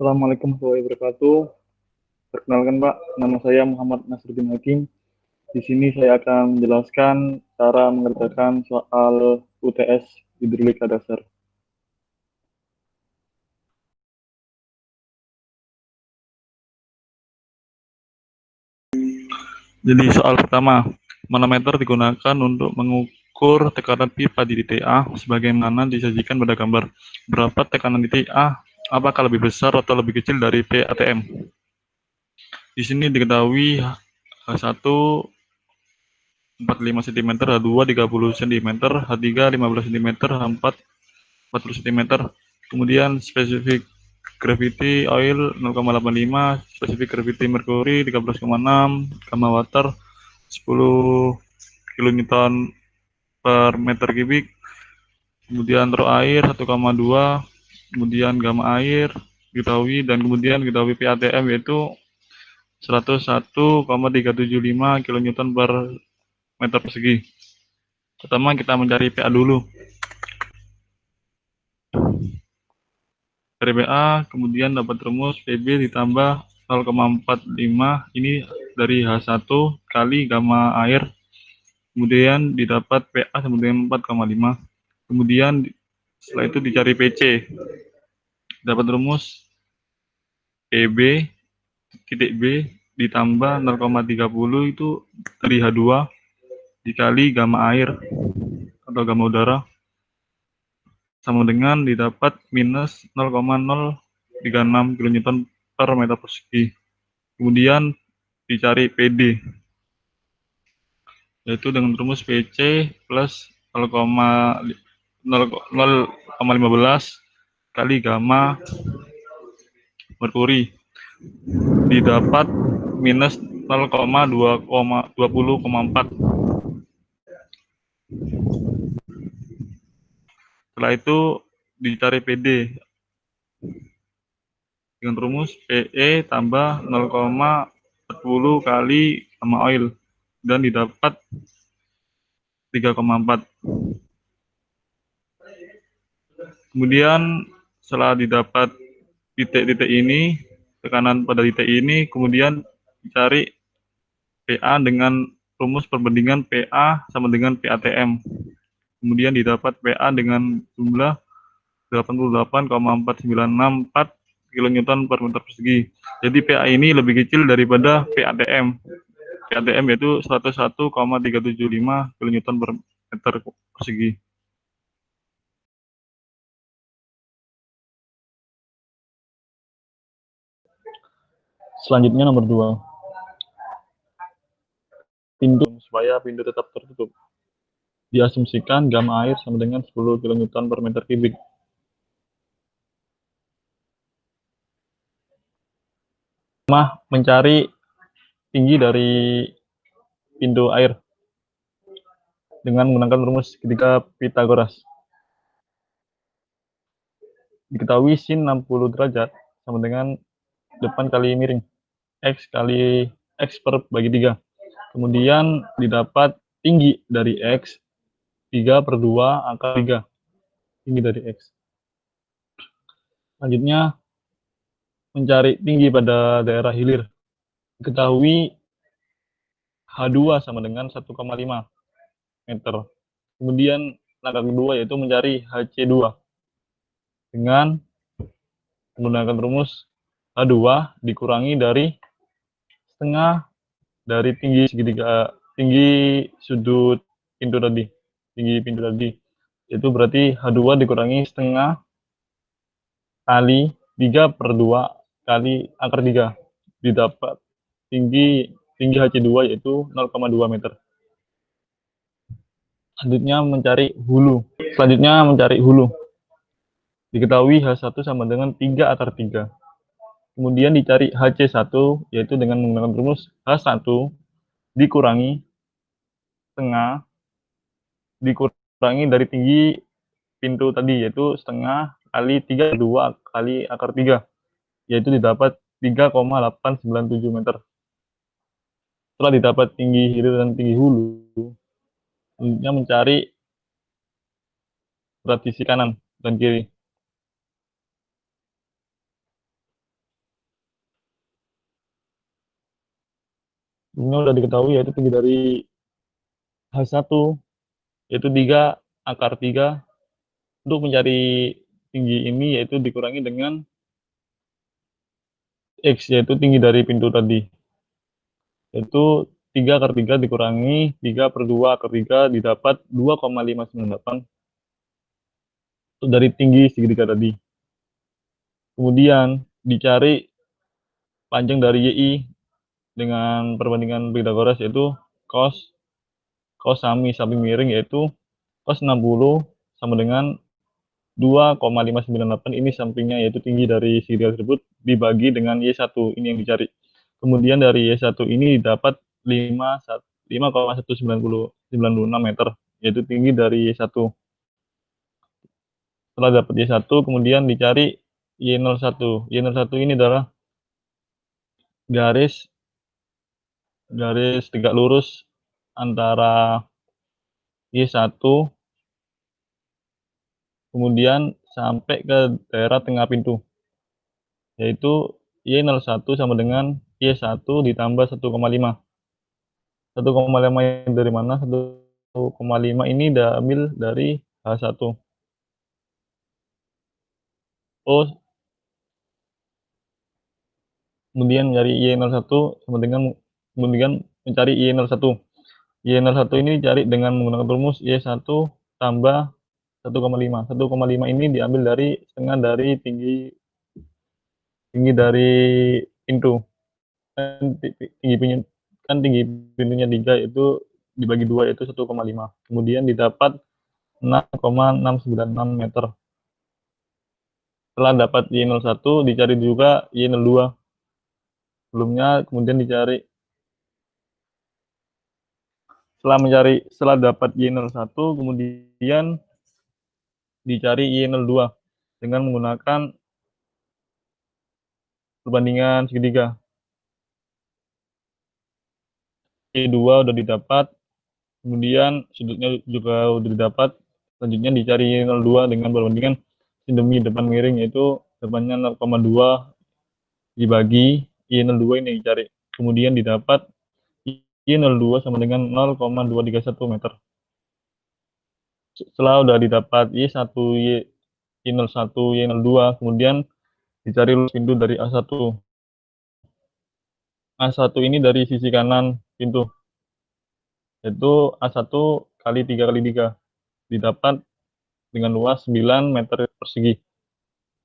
Assalamualaikum warahmatullahi wabarakatuh. Perkenalkan Pak, nama saya Muhammad Nasruddin Hakim. Di sini saya akan menjelaskan cara mengerjakan soal UTS Hidrolika Dasar. Jadi soal pertama, manometer digunakan untuk mengukur tekanan pipa di titik A sebagaimana disajikan pada gambar. Berapa tekanan di titik A? Apakah lebih besar atau lebih kecil dari PATM? Di sini diketahui H1 45 cm, H2 30 cm, H3 15 cm, H4 40 cm. Kemudian spesifik gravity oil 0,85, spesifik gravity merkuri 13,6, gamma water 10 kilonewton per meter kubik, kemudian rho air 1,2, kemudian gamma air diketahui, dan kemudian diketahui PATM yaitu 101,375 kilonewton per meter persegi. Pertama kita mencari PA dulu. Dari PA kemudian dapat rumus PB ditambah 0,45, ini dari H1 kali gamma air, kemudian didapat PA sama dengan 4,5. Kemudian setelah itu dicari PC, dapat rumus PB titik B ditambah 0,30 itu dari H2 dikali gamma air atau gamma udara sama dengan didapat minus 0,036 kN per meter persegi. Kemudian dicari PD, yaitu dengan rumus PC plus 0,15 kali gamma merkuri didapat minus 0,20,4. Setelah itu dicari PD dengan rumus PE tambah 0,40 kali gamma oil dan didapat 3,4. Kemudian setelah didapat titik-titik ini, tekanan pada titik ini, kemudian dicari PA dengan rumus perbandingan PA sama dengan PATM. Kemudian didapat PA dengan jumlah 88,4964 kN per meter persegi. Jadi PA ini lebih kecil daripada PATM. PATM yaitu 101,375 kN per meter persegi. Selanjutnya nomor 2. Pintu supaya pintu tetap tertutup. Diasumsikan gamma air sama dengan 10 kN per meter kubik. Mencari tinggi dari pintu air dengan menggunakan rumus segitiga Pythagoras. Diketahui sin 60 derajat sama dengan depan kali miring X kali X per bagi 3. Kemudian didapat tinggi dari X 3/2 akar 3. Tinggi dari X. Selanjutnya mencari tinggi pada daerah hilir. Diketahui H2 sama dengan 1,5 meter. Kemudian langkah kedua yaitu mencari HC2 dengan menggunakan rumus H2 dikurangi dari setengah dari tinggi sudut pintu tadi, tinggi pintu tadi, itu berarti H2 dikurangi setengah kali 3/2 kali akar 3, didapat tinggi HC2 yaitu 0,2 meter. Selanjutnya mencari hulu. Diketahui H1 sama dengan 3 akar 3. Kemudian dicari HC1 yaitu dengan menggunakan rumus H1 dikurangi setengah dikurangi dari tinggi pintu tadi yaitu setengah kali 3/2 kali akar 3, yaitu didapat 3,897 meter. Setelah didapat tinggi hilir dan tinggi hulu, selanjutnya mencari berat sisi kanan dan kiri. Ini udah diketahui yaitu tinggi dari H1 yaitu 3 akar 3. Untuk mencari tinggi ini yaitu dikurangi dengan X yaitu tinggi dari pintu tadi. Yaitu 3 akar 3 dikurangi 3 per 2 akar 3 didapat 2,598 itu dari tinggi segitiga tadi. Kemudian dicari panjang dari YI dengan perbandingan Pythagoras yaitu cos cos samping miring yaitu cos 60 sama dengan 2,598 ini sampingnya yaitu tinggi dari segitiga tersebut dibagi dengan Y1 ini yang dicari. Kemudian dari Y1 ini dapat 5,1996 meter yaitu tinggi dari Y1. Setelah dapat Y1 kemudian dicari Y01. Y01 ini adalah garis garis tegak lurus antara Y1 kemudian sampai ke daerah tengah pintu yaitu Y01 sama dengan Y1 ditambah 1,5. 1,5 ini dari mana? 1,5 ini diambil dari H1. Oh, kemudian mencari Y01 sama dengan kemudian mencari Y01. Y01 ini dicari dengan menggunakan rumus Y1 tambah 1,5. 1,5 ini diambil dari setengah dari tinggi tinggi dari pintu. Tinggi pintunya 3 itu dibagi 2 yaitu 1,5. Kemudian didapat 6,696 meter. Setelah dapat Y01 dicari juga Y02. Sebelumnya kemudian dicari setelah dapat Y01 kemudian dicari Y02 dengan menggunakan perbandingan segitiga. Y2 udah didapat, kemudian sudutnya juga udah didapat. Selanjutnya dicari Y02 dengan perbandingan sin depan miring yaitu depannya 0,2 dibagi Y02 ini dicari. Kemudian didapat Y02 sama dengan 0,231 meter. Setelah udah didapat Y1, Y01, Y02, kemudian dicari pintu dari A1. A1 ini dari sisi kanan pintu, yaitu A1 kali 3 kali 3. Didapat dengan luas 9 meter persegi.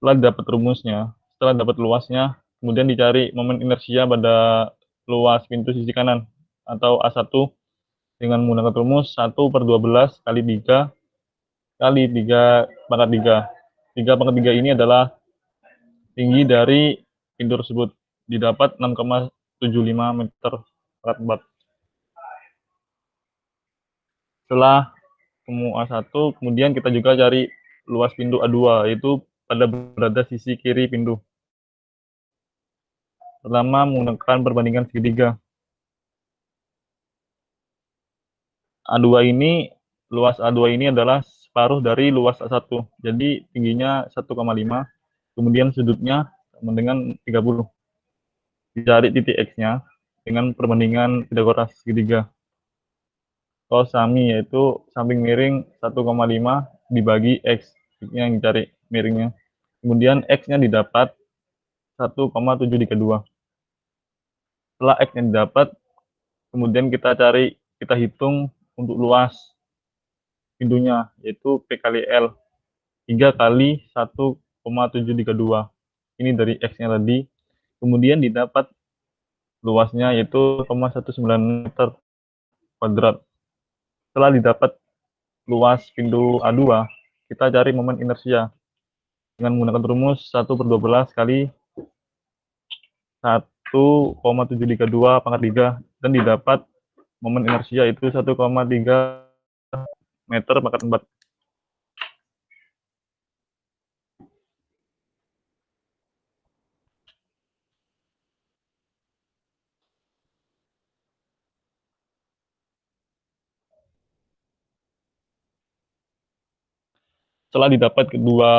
Setelah dapat luasnya, kemudian dicari momen inersia pada luas pintu sisi kanan atau A1 dengan menggunakan rumus 1 per 12 kali 3 kali 3 pangkat 3. 3 pangkat 3 ini adalah tinggi dari pintu tersebut. Didapat 6,75 meter pangkat 4. Setelah ketemu A1, kemudian kita juga cari luas pintu A2, yaitu pada berada sisi kiri pintu. Pertama, menggunakan perbandingan segitiga. A2 ini, luas A2 ini adalah separuh dari luas A1. Jadi tingginya 1,5, kemudian sudutnya sama dengan 30. Dicari titik X-nya dengan perbandingan Pythagoras segitiga. Cos sami yaitu samping miring 1,5 dibagi X. X-nya yang dicari miringnya. Kemudian X-nya didapat 1,732. Setelah X-nya didapat, kemudian kita hitung untuk luas pintunya, yaitu P kali L, 3 kali 1,732. Ini dari X-nya tadi. Kemudian didapat luasnya yaitu 0,19 meter kuadrat. Setelah didapat luas pintu A2, kita cari momen inersia dengan menggunakan rumus 1 per 12 kali 1,732 pangkat 3 dan didapat momen inersia itu 1,3 meter pangkat 4. Setelah didapat kedua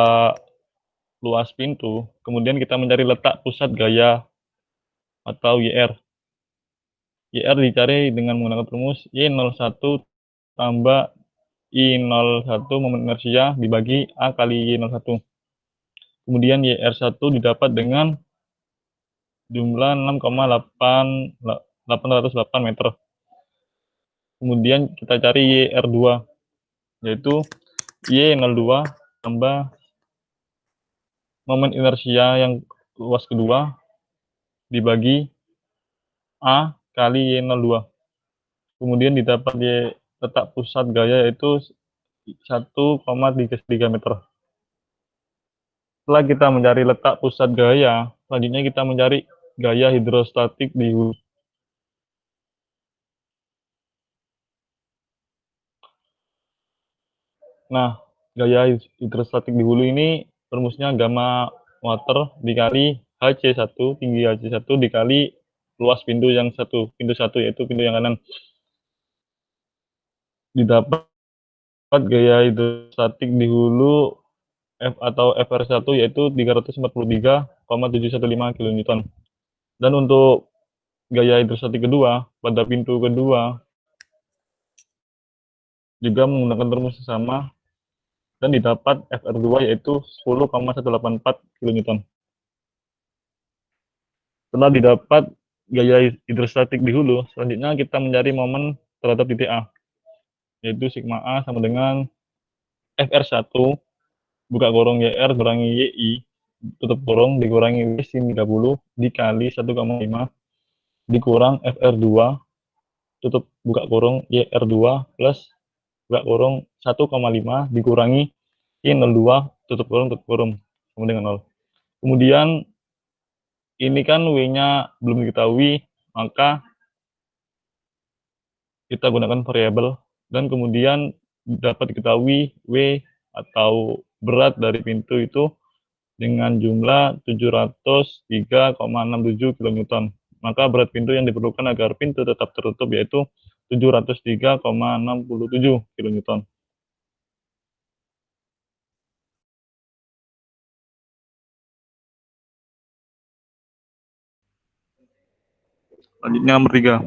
luas pintu, kemudian kita mencari letak pusat gaya atau YR. YR dicari dengan menggunakan rumus Y01 tambah I01 momen inersia dibagi A kali Y01. Kemudian YR1 didapat dengan jumlah 6,808 meter. Kemudian kita cari YR2, yaitu Y02 tambah momen inersia yang luas kedua dibagi A kali Y02. Kemudian didapat Y letak pusat gaya yaitu 1,33 meter. Setelah kita mencari letak pusat gaya, selanjutnya kita mencari gaya hidrostatik di hulu. Nah, gaya hidrostatik di hulu ini rumusnya gamma water dikali HC1, tinggi HC1 dikali luas pintu yang pintu satu yaitu pintu yang kanan. Didapat gaya hidrostatik di hulu F atau FR1 yaitu 343,715 kN. Dan untuk gaya hidrostatik kedua pada pintu kedua juga menggunakan rumus sama dan didapat FR2 yaitu 10,184 kN. Setelah didapat gaya hidrostatik di hulu, selanjutnya kita mencari momen terhadap titik A, yaitu sigma A sama dengan FR1 buka kurung YR kurangi YI tutup kurung dikurangi W sin 30 dikali 1,5 dikurang FR2 tutup buka kurung YR2 plus buka kurung 1,5 dikurangi I02 tutup kurung sama dengan 0. Kemudian ini kan W-nya belum diketahui, maka kita gunakan variabel dan kemudian dapat diketahui W atau berat dari pintu itu dengan jumlah 703,67 kN. Maka berat pintu yang diperlukan agar pintu tetap tertutup yaitu 703,67 kN. Selanjutnya nomor 3.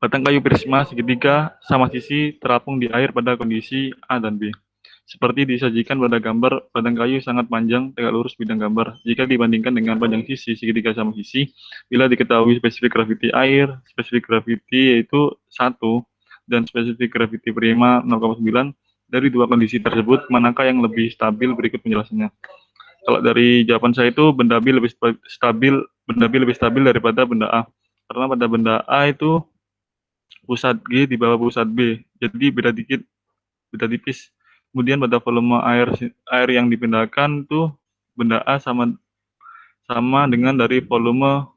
Batang kayu prisma segitiga sama sisi terapung di air pada kondisi A dan B. Seperti disajikan pada gambar, batang kayu sangat panjang, tegak lurus bidang gambar. Jika dibandingkan dengan panjang sisi segitiga sama sisi, bila diketahui spesifik graviti air, spesifik graviti yaitu 1, dan spesifik graviti prima 0,9, dari dua kondisi tersebut, manakah yang lebih stabil? Berikut penjelasannya. Kalau dari jawaban saya itu benda B lebih stabil daripada benda A. Karena pada benda A itu pusat G di bawah pusat B, jadi beda dikit, beda tipis. Kemudian pada volume air yang dipindahkan tuh benda A sama sama dengan dari volume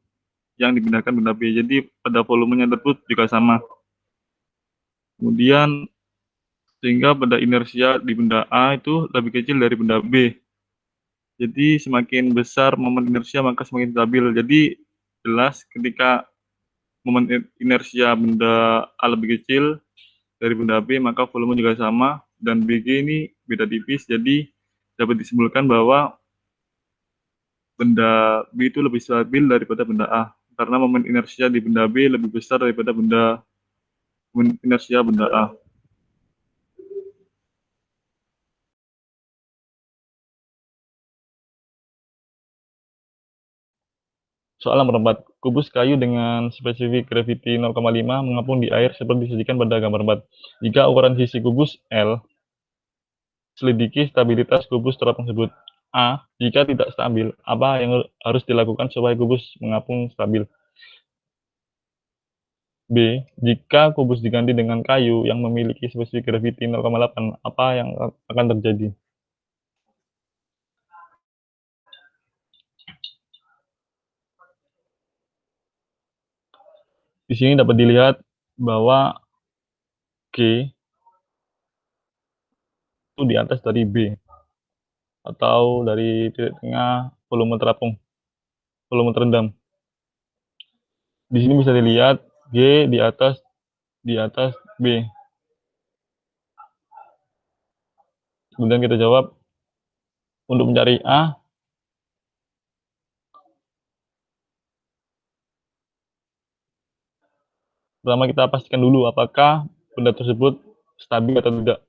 yang dipindahkan benda B. Jadi pada volumenya tersebut juga sama. Kemudian sehingga pada inersia di benda A itu lebih kecil dari benda B. Jadi semakin besar momen inersia maka semakin stabil. Jadi jelas ketika momen inersia benda A lebih kecil dari benda B maka volume juga sama dan BG ini beda tipis, jadi dapat disimpulkan bahwa benda B itu lebih stabil daripada benda A karena momen inersia di benda B lebih besar daripada momen inersia benda A. Soal nomor 4. Kubus kayu dengan spesifik graviti 0,5 mengapung di air seperti disajikan pada gambar 4. Jika ukuran sisi kubus L, selidiki stabilitas kubus terapung tersebut. A. Jika tidak stabil, apa yang harus dilakukan supaya kubus mengapung stabil? B. Jika kubus diganti dengan kayu yang memiliki spesifik graviti 0,8, apa yang akan terjadi? Di sini dapat dilihat bahwa G itu di atas dari B atau dari titik tengah volume terapung, volume terendam. Di sini bisa dilihat G di atas B. Kemudian kita jawab untuk mencari A, Pertama kita pastikan dulu apakah benda tersebut stabil atau tidak.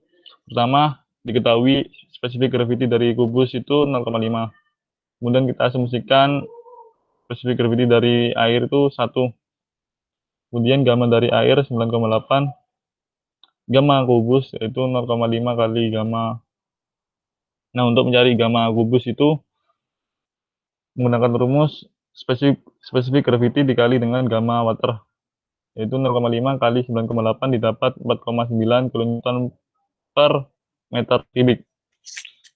Pertama, diketahui spesifik graviti dari kubus itu 0,5. Kemudian kita asumsikan spesifik graviti dari air itu 1. Kemudian gamma dari air 9,8. Gamma kubus yaitu 0,5 kali gamma. Nah, untuk mencari gamma kubus itu menggunakan rumus spesifik graviti dikali dengan gamma water, yaitu 0,5 kali 9,8 didapat 4,9 kilonewton per meter kubik.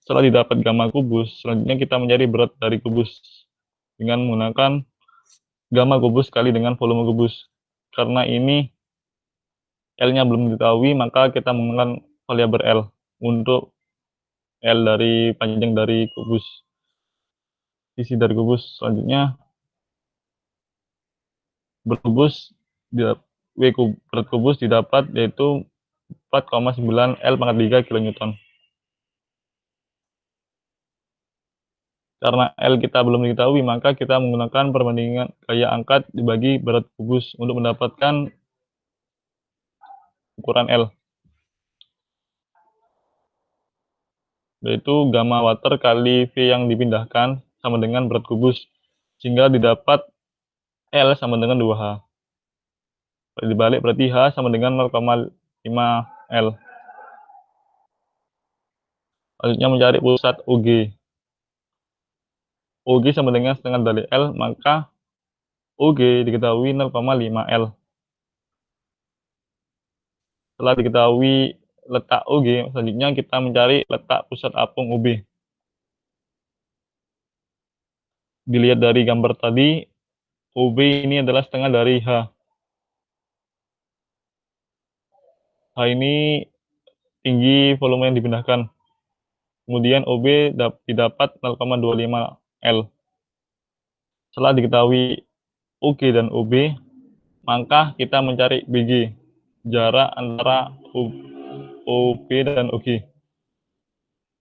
Setelah didapat gamma kubus, selanjutnya kita mencari berat dari kubus dengan menggunakan gamma kubus kali dengan volume kubus. Karena ini L-nya belum diketahui, maka kita menggunakan variabel L untuk L dari panjang dari kubus, isi dari kubus. Selanjutnya berat kubus berat kubus didapat yaitu 4,9 L pangkat 3 kilonewton. Karena L kita belum diketahui, maka kita menggunakan perbandingan gaya angkat dibagi berat kubus untuk mendapatkan ukuran L, yaitu gamma water kali V yang dipindahkan sama dengan berat kubus, sehingga didapat L sama dengan 2H. Dibalik berarti H sama dengan 0,5 L. Selanjutnya mencari pusat OG. OG sama dengan setengah dari L, maka OG diketahui 0,5 L. Setelah diketahui letak OG, selanjutnya kita mencari letak pusat apung OB. Dilihat dari gambar tadi, OB ini adalah setengah dari H. H ini tinggi volume yang dipindahkan. Kemudian OB didapat 0,25 L. Setelah diketahui OG dan OB, maka kita mencari BG, jarak antara OB dan OG.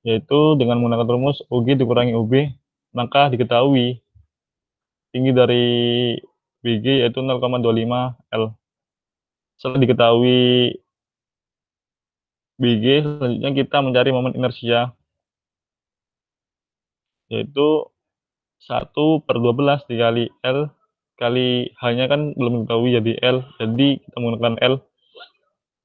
Yaitu dengan menggunakan rumus OG dikurangi OB, maka diketahui tinggi dari BG yaitu 0,25 L. Setelah diketahui BG, selanjutnya kita mencari momen inersia, yaitu 1/12 dikali L kali H-nya kan belum diketahui jadi L, jadi kita menggunakan L.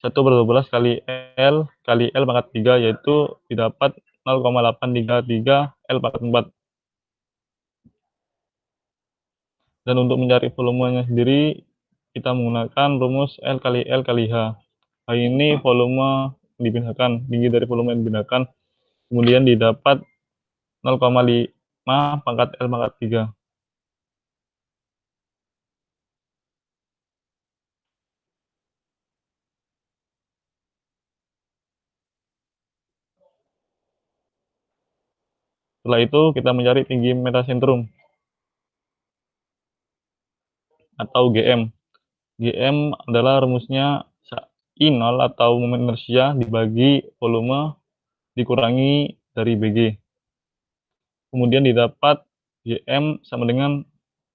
1/12 kali L kali L pangkat 3, yaitu didapat 0,833 L pangkat 4. Dan untuk mencari volumenya sendiri, kita menggunakan rumus L kali L kali H. H ini volume dipindahkan, tinggi dari volume yang dipindahkan, kemudian didapat 0,5 pangkat L pangkat 3. Setelah itu kita mencari tinggi metasentrum atau GM. GM adalah rumusnya I0 atau momen inersia dibagi volume dikurangi dari BG. Kemudian didapat GM sama dengan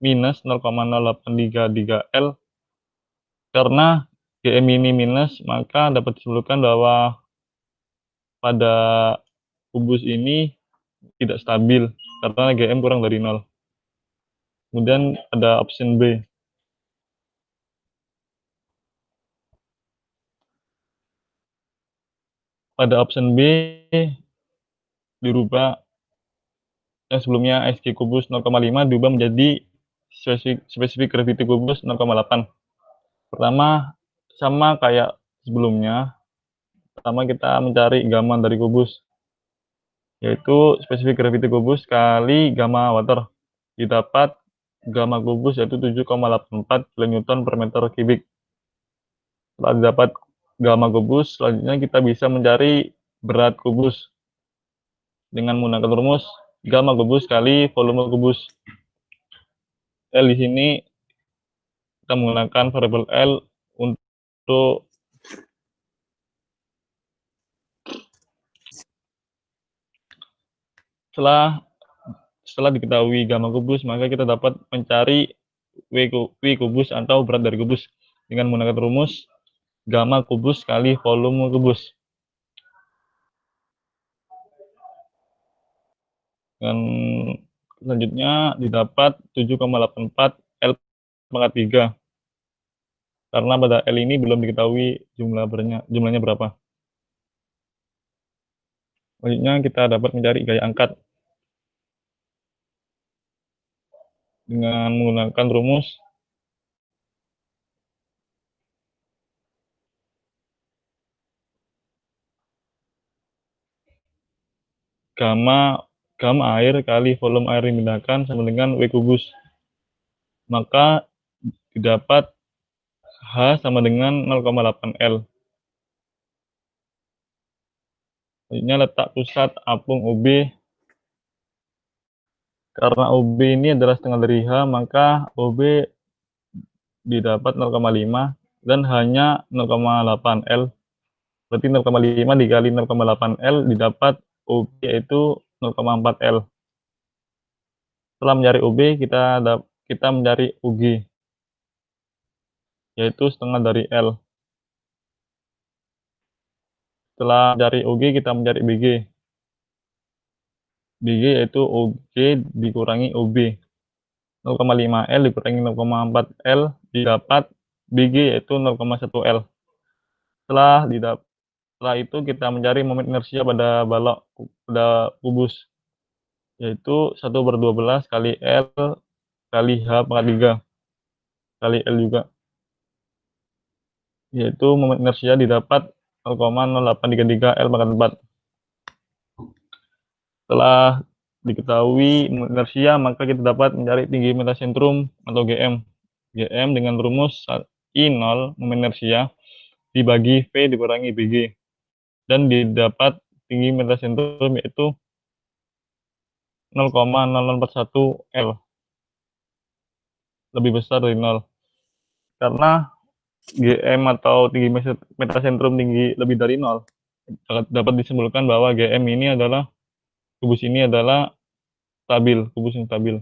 minus 0,0833 L. Karena GM ini minus, maka dapat disimpulkan bahwa pada kubus ini tidak stabil karena GM kurang dari 0. Kemudian ada option B. Pada option B dirubah yang sebelumnya SG kubus 0,5 diubah menjadi spesifik gravity kubus 0,8. Pertama, sama kayak sebelumnya. Pertama kita mencari gamma dari kubus, yaitu spesifik gravity kubus kali gamma water. Didapat gamma kubus yaitu 7,84 kilonewton per meter kubik. Setelah didapat gamma kubus, selanjutnya kita bisa mencari berat kubus dengan menggunakan rumus gamma kubus kali volume kubus. L di sini kita menggunakan variabel L untuk setelah diketahui gamma kubus, maka kita dapat mencari W kubus atau berat dari kubus. dengan menggunakan rumus gamma kubus kali volume kubus. Dan selanjutnya didapat 7,84 L pangkat 3. Karena pada L ini belum diketahui jumlahnya berapa. Selanjutnya kita dapat mencari gaya angkat dengan menggunakan rumus gamma air kali volume air yang dipindahkan sama dengan W kubus. Maka didapat H sama dengan 0,8 L. Selanjutnya letak pusat apung OB. Karena OB ini adalah setengah dari H, maka OB didapat 0,5 dan hanya 0,8 L. Berarti 0,5 dikali 0,8 L didapat OB yaitu 0,4 L. Setelah mencari OB, kita mencari UG, yaitu setengah dari L. Setelah mencari UG, kita mencari BG. BG yaitu OG dikurangi OB. 0,5 L dikurangi 0,4 L didapat BG yaitu 0,1 L. Setelah itu kita mencari momen inersia pada balok pada kubus, yaitu 1/12 kali L kali H pangkat 3 kali L juga, yaitu momen inersia didapat 0,0833 L pangkat 4. Setelah diketahui momen inersia, maka kita dapat mencari tinggi metasentrum atau GM. GM dengan rumus I0 momen inersia dibagi V dikurangi BG. Dan didapat tinggi metasentrum yaitu 0,0041 L. Lebih besar dari 0. Karena GM atau tinggi metasentrum tinggi lebih dari 0, dapat disimpulkan bahwa GM ini adalah kubus ini adalah stabil, kubus yang stabil.